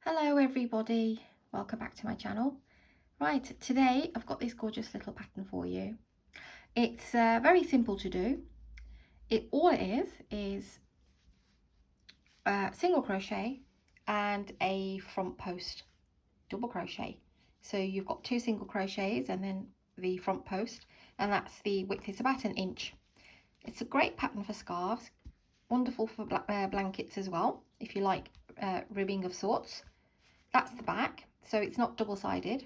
Hello everybody, welcome back to my channel. Right, today I've got this gorgeous little pattern for you. It's very simple to do. All it is single crochet and a front post double crochet. So you've got 2 single crochets and then the front post, and that's the width is about 1 inch. It's a great pattern for scarves, wonderful for blankets as well, if you like ribbing of sorts. That's the back, so it's not double-sided.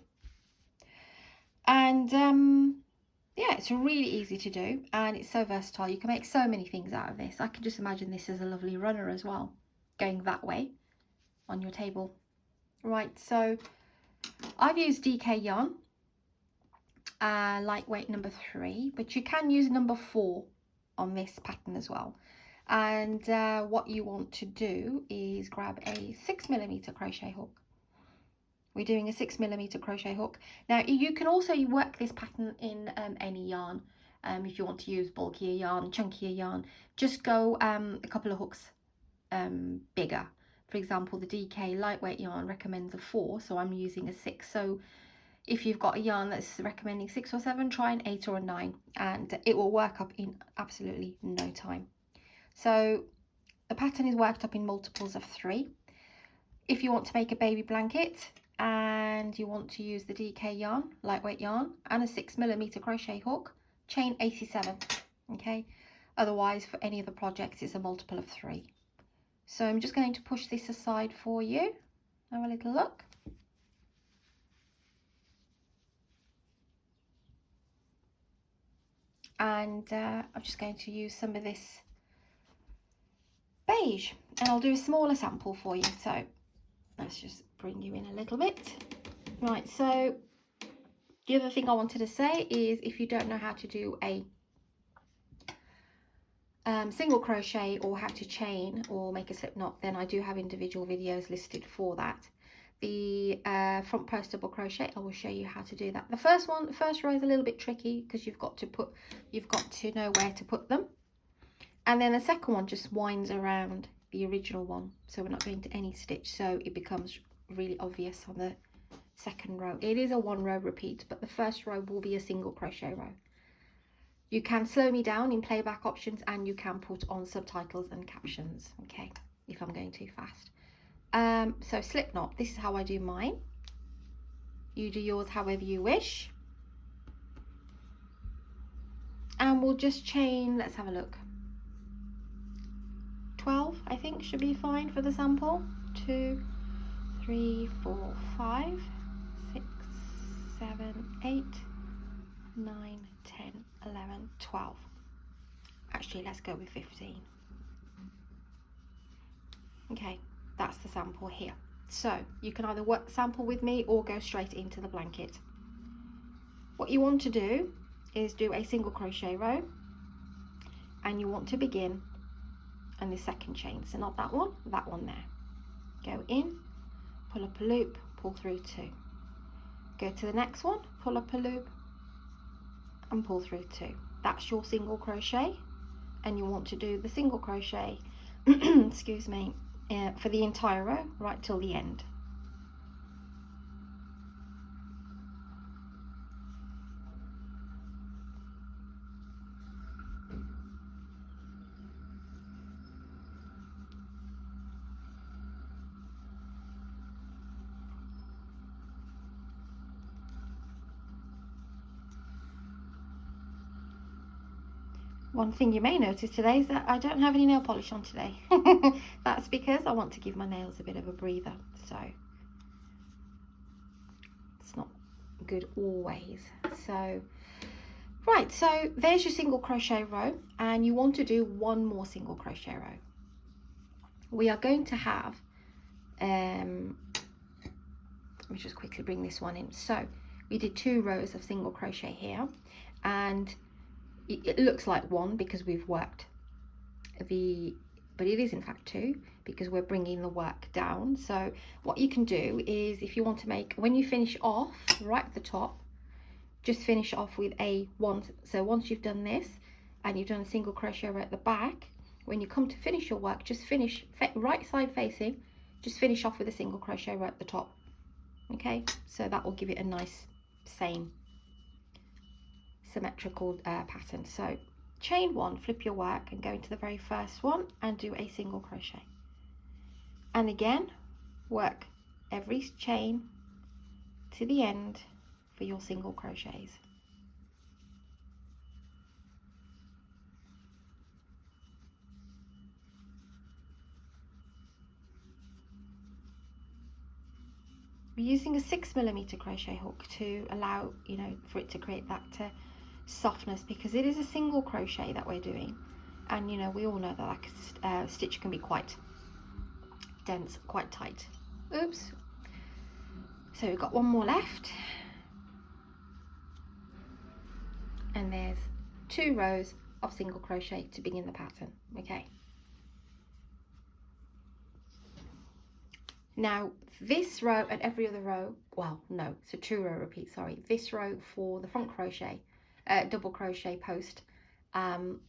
And yeah, it's really easy to do and it's so versatile. You can make so many things out of this. I can just imagine this as a lovely runner as well, going that way on your table. Right, so I've used DK yarn, lightweight number 3, but you can use number 4 on this pattern as well. And what you want to do is grab a 6mm crochet hook. We're doing a 6mm crochet hook. Now you can also work this pattern in any yarn. If you want to use bulkier yarn, chunkier yarn, just go a couple of hooks bigger. For example, the DK lightweight yarn recommends a 4, so I'm using a 6. So if you've got a yarn that's recommending 6 or 7, try an 8 or a 9 and it will work up in absolutely no time. So the pattern is worked up in multiples of 3. If you want to make a baby blanket and you want to use the DK yarn, lightweight yarn, and a 6mm crochet hook, chain 87, okay? Otherwise, for any of the projects, it's a multiple of 3. So I'm just going to push this aside for you. Have a little look. And I'm just going to use some of this beige, and I'll do a smaller sample for you. So let's just bring you in a little bit. Right, so the other thing I wanted to say is if you don't know how to do a single crochet or how to chain or make a slip knot, then I do have individual videos listed for that. The front post double crochet, I will show you how to do that. The first row is a little bit tricky because you've got to know where to put them, and then the second one just winds around the original one, so we're not going to any stitch, so it becomes really obvious on the second row. It is a 1 row repeat, but the first row will be a single crochet row. You can slow me down in playback options and you can put on subtitles and captions, okay, if I'm going too fast. So slip knot, this is how I do mine. You do yours however you wish. And we'll just chain, let's have a look. 12, I think, should be fine for the sample. 2, 3, 4, 5, 6, 7, 8, 9, 10, 11, 12. Actually, let's go with 15. Okay, that's the sample here. So you can either work the sample with me or go straight into the blanket. What you want to do is do a single crochet row, and you want to begin on the second chain, so not that one there. Go in, pull up a loop, pull through 2. Go to the next one, pull up a loop and pull through 2. That's your single crochet, and you want to do the single crochet excuse me, for the entire row right till the end. One thing you may notice today is that I don't have any nail polish on today. That's because I want to give my nails a bit of a breather, so it's not good always. So right, so there's your single crochet row, and you want to do 1 more single crochet row. We are going to have let me just quickly bring this one in. So we did 2 rows of single crochet here, and it looks like 1 because we've worked but it is in fact 2 because we're bringing the work down. So what you can do is, if you want to make, when you finish off right at the top, just finish off with a 1. So once you've done this and you've done a single crochet row at the back, when you come to finish your work, just finish right side facing, just finish off with a single crochet row at the top. Okay, so that will give it a nice same symmetrical pattern. So chain one, flip your work and go into the very first one and do a single crochet, and again work every chain to the end for your single crochets. We're using a 6mm crochet hook to allow, you know, for it to create that softness, because it is a single crochet that we're doing, and you know, we all know that that stitch can be quite dense, quite tight. Oops. So we've got one more left, and there's 2 rows of single crochet to begin the pattern. Okay, now this row and every other row, well no, it's a 2 row repeat, sorry, this row for the front crochet double crochet post, that'll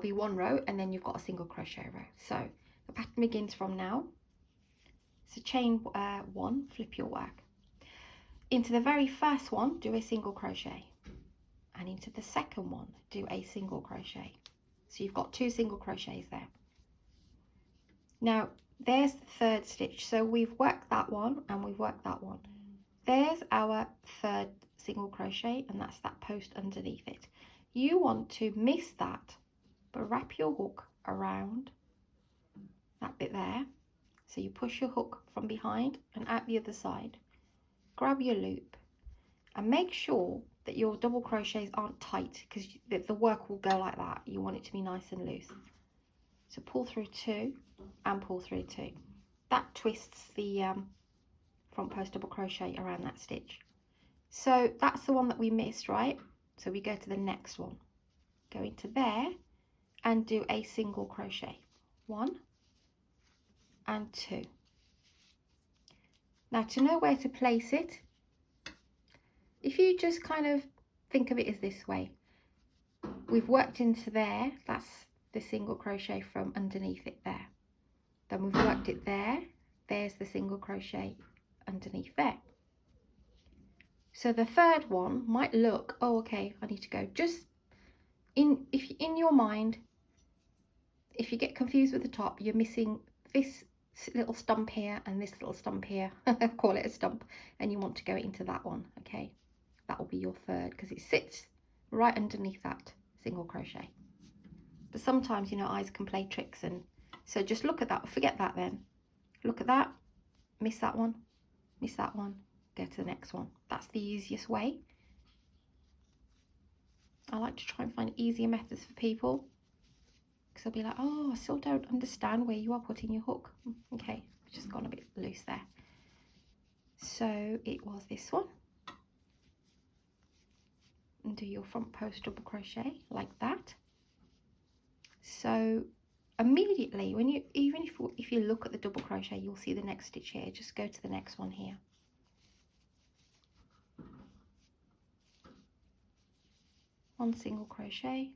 be 1 row, and then you've got a single crochet row. So the pattern begins from now. So chain 1, flip your work into the very first one, do a single crochet, and into the second one do a single crochet. So you've got 2 single crochets there. Now there's the 3rd stitch, so we've worked that one and we've worked that one. There's our 3rd single crochet, and that's that post underneath it. You want to miss that, but wrap your hook around that bit there. So you push your hook from behind and out the other side, grab your loop, and make sure that your double crochets aren't tight, because the work will go like that. You want it to be nice and loose. So pull through 2 and pull through 2. That twists the front post double crochet around that stitch. So that's the one that we missed, right? So we go to the next one, go into there and do a single crochet, 1 and 2. Now to know where to place it, if you just kind of think of it as this way, we've worked into there, that's the single crochet from underneath it there. Then we've worked it there, there's the single crochet underneath there. So the 3rd one might look, oh okay, I need to go just in your mind, if you get confused with the top, you're missing this little stump here and this little stump here, call it a stump, and you want to go into that one. Okay, that will be your 3rd, because it sits right underneath that single crochet. But sometimes, you know, eyes can play tricks, and so just look at that, forget that then, look at that, miss that one, miss that one, go to the next one. That's the easiest way. I like to try and find easier methods for people, because they'll be like, oh, I still don't understand where you are putting your hook. Okay, it's just gone a bit loose there. So it was this one, and do your front post double crochet like that. So immediately when you, even if you look at the double crochet, you'll see the next stitch here. Just go to the next one here. One single crochet,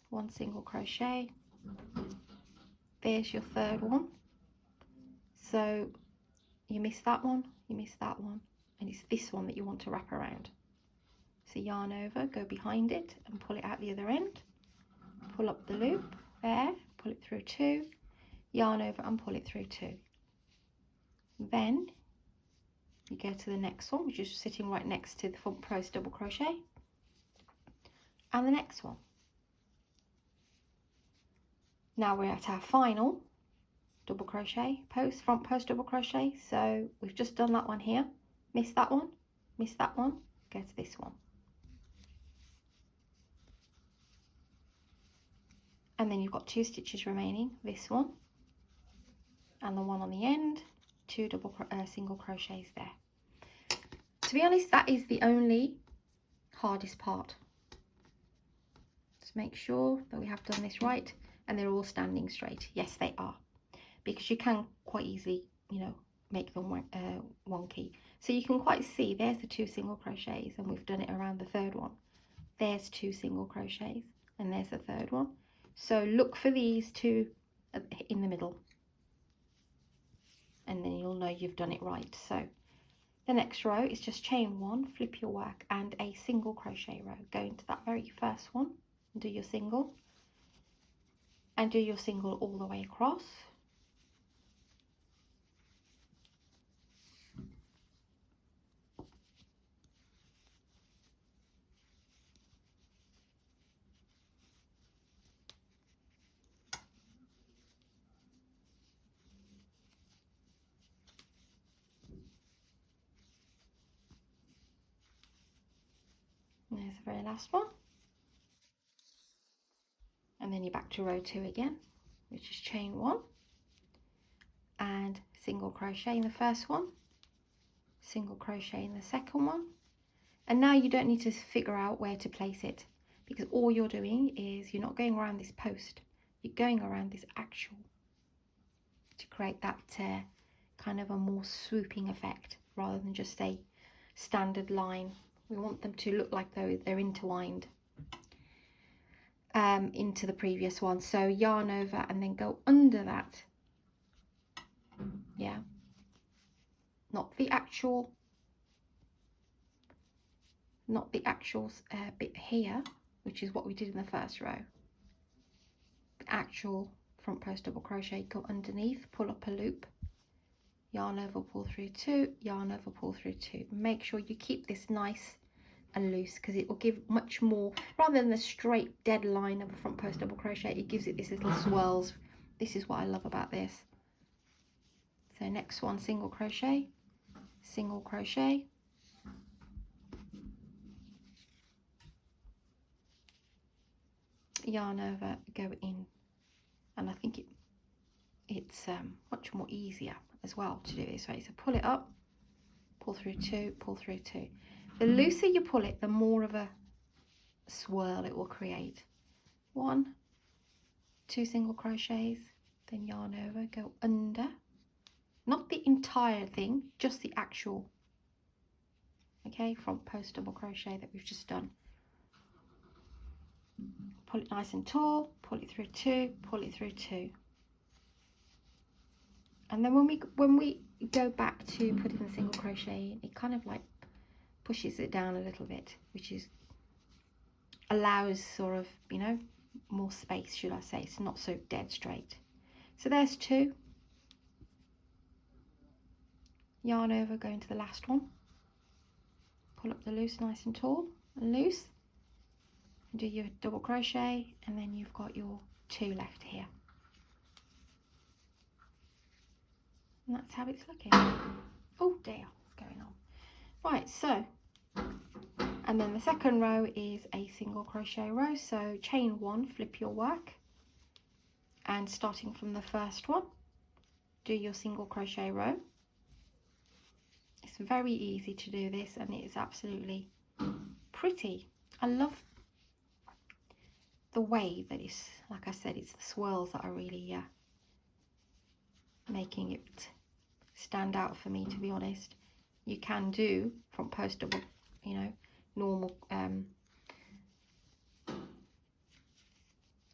1 single crochet. There's your 3rd one. So you miss that one, you miss that one, and it's this one that you want to wrap around. So yarn over, go behind it and pull it out the other end, pull up the loop there, pull it through 2, yarn over and pull it through 2. Then you go to the next one, which is sitting right next to the front post double crochet, and the next one. Now we're at our final double crochet post, front post double crochet. So we've just done that one here, miss that one, miss that one, go to this one, and then you've got 2 stitches remaining, this one and the one on the end, 2 single crochets there. To be honest, that is the only hardest part. Just make sure that we have done this right and they're all standing straight. Yes, they are, because you can quite easily, you know, make them wonky. So you can quite see there's the 2 single crochets, and we've done it around the 3rd one. There's 2 single crochets and there's the 3rd one. So look for these 2 in the middle, and then you'll know you've done it right. So the next row is just chain 1, flip your work, and a single crochet row. Go into that very first one, do your single, and do your single all the way across. And there's the very last one. And then you're back to row 2 again, which is chain 1 and single crochet in the first one, single crochet in the second one. And now you don't need to figure out where to place it, because all you're doing is you're not going around this post, you're going around this actual to create that kind of a more swooping effect rather than just a standard line. We want them to look like though they're intertwined into the previous one. So yarn over and then go under that. Yeah, not the actual bit here, which is what we did in the first row. The actual front post double crochet, go underneath, pull up a loop, yarn over, pull through 2, yarn over, pull through 2. Make sure you keep this nice and loose, because it will give much more, rather than the straight dead line of a front post double crochet, it gives it these little swirls. This is what I love about this. So next one, single crochet, yarn over, go in, and I think it's much more easier as well to do this way. So pull it up, pull through 2, pull through 2. The looser you pull it, the more of a swirl it will create. 1, 2 single crochets, then yarn over, go under, not the entire thing, just the actual, okay, front post double crochet that we've just done. Pull it nice and tall, pull it through 2, pull it through 2. And then when we go back to putting the single crochet in, it kind of like pushes it down a little bit, which is allows sort of, you know, more space, should I say. It's not so dead straight. So there's 2. Yarn over, go into the last one, pull up the loose nice and tall and loose, and do your double crochet, and then you've got your 2 left here. And that's how it's looking. Oh dear, what's going on? Right, so, and then the second row is a single crochet row. So chain 1, flip your work, and starting from the first one, do your single crochet row. It's very easy to do this, and it is absolutely pretty. I love the way that it's, like I said, it's the swirls that are really making it stand out for me, to be honest. You can do front post double, you know, normal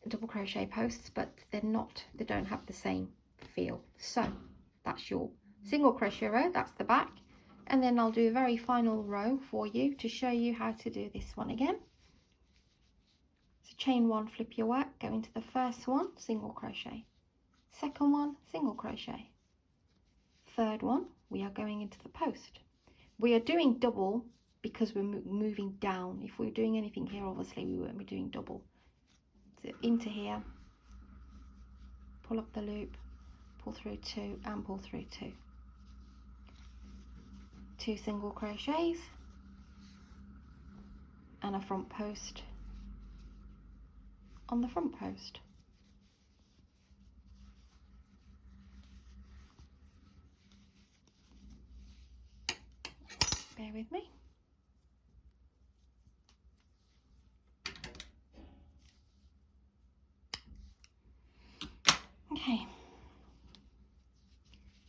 double crochet posts, but they don't have the same feel. So that's your single crochet row, that's the back, and then I'll do a very final row for you to show you how to do this one again. So chain 1, flip your work, go into the first one, single crochet, second one, single crochet, third one, we are going into the post. We are doing double because we're moving down. If we were doing anything here, obviously we won't be doing double. So into here, pull up the loop, pull through 2 and pull through 2. 2 single crochets and a front post on the front post. Bear with me. Okay,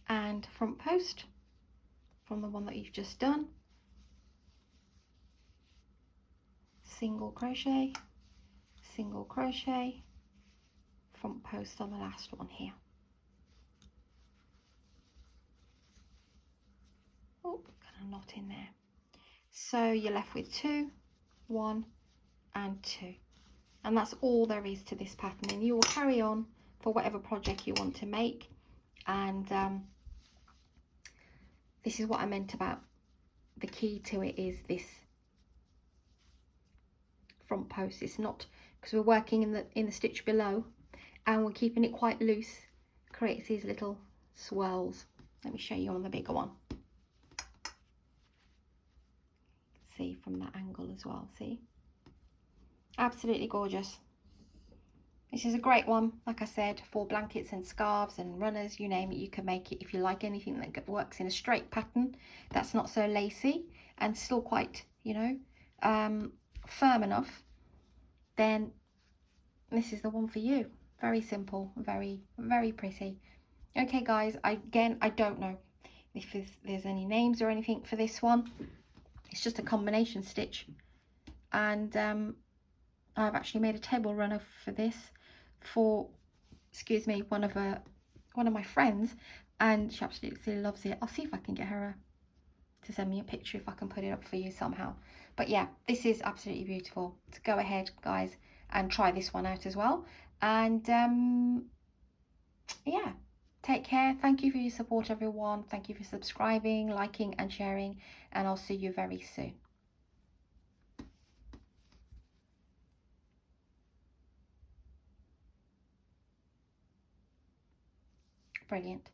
and front post from the one that you've just done, single crochet, front post on the last one here. Oh, got a knot in there. So you're left with 2, 1 and 2. And that's all there is to this pattern, and you will carry on for whatever project you want to make. And this is what I meant about the key to it is this front post. It's not, because we're working in the stitch below and we're keeping it quite loose, creates these little swirls. Let me show you on the bigger one. See from that angle as well, see? Absolutely gorgeous. This is a great one, like I said, for blankets and scarves and runners, you name it, you can make it. If you like anything that works in a straight pattern, that's not so lacy and still quite, you know, firm enough, then this is the one for you. Very simple, very, very pretty. Okay guys, I don't know if there's any names or anything for this one. It's just a combination stitch, and I've actually made a table runner for this for, excuse me, one of my friends, and she absolutely loves it. I'll see if I can get her to send me a picture, if I can put it up for you somehow. But yeah, this is absolutely beautiful. So go ahead guys and try this one out as well. And yeah, take care. Thank you for your support everyone. Thank you for subscribing, liking and sharing, and I'll see you very soon. Brilliant.